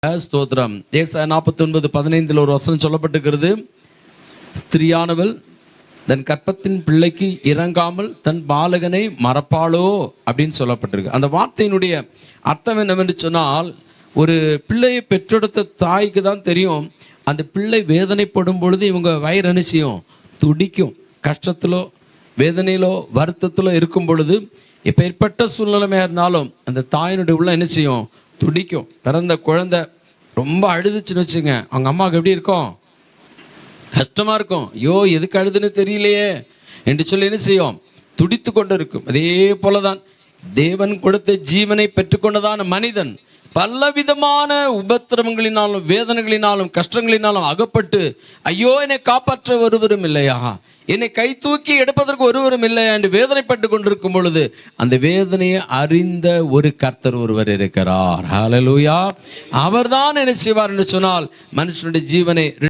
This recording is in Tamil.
ஸ்தோத்திரம். ஏசாயா 49:15 ஒரு வசனம் சொல்லப்பட்டிருக்கிறது. ஸ்திரியானவள் தன் கற்பத்தின் பிள்ளைக்கு இறங்காமல் தன் பாலகனை மறப்பாளோ அப்படின்னு சொல்லப்பட்டிருக்கு. அந்த வார்த்தையினுடைய அர்த்தம் என்னவென்று சொன்னால், ஒரு பிள்ளையை பெற்றெடுத்த தாய்க்கு தான் தெரியும் அந்த பிள்ளை வேதனைப்படும் பொழுது இவங்க வயிறு என்ன செய்யும், துடிக்கும். கஷ்டத்திலோ வேதனையிலோ வருத்தத்திலோ இருக்கும் பொழுது எப்பேற்பட்ட சூழ்நிலைமையாக இருந்தாலும் அந்த தாயினுடைய உள்ள என்ன செய்யும், துடிக்கும். பிறந்த குழந்தை ரொம்ப அழுதுச்சுன்னு வச்சுங்க, அவங்க அம்மாவுக்கு எப்படி இருக்கும், கஷ்டமா இருக்கும். ஐயோ எதுக்கு அழுதுன்னு தெரியலையே என்று சொல்லி என்ன செய்யும், துடித்து கொண்டு இருக்கும். அதே போலதான் தேவன் கொடுத்த ஜீவனை பெற்றுக்கொண்டதான மனிதன் பலவிதமான உபத்திரவங்களினாலும் வேதனைகளினாலும் கஷ்டங்களினாலும் அகப்பட்டு, ஐயோ என்னை காப்பாற்ற ஒருவரும் இல்லையா, என்னை கை தூக்கி எடுப்பதற்கு ஒருவரும் இல்லையா என்று வேதனைப்பட்டு கொண்டிருக்கும் பொழுது அந்த வேதனையை அறிந்த ஒரு கர்த்தர் ஒருவர் இருக்கிறார். ஹல்லேலூயா. அவர்தான் என்ன செய்வார் என்று சொன்னால் மனுஷனுடைய ஜீவனை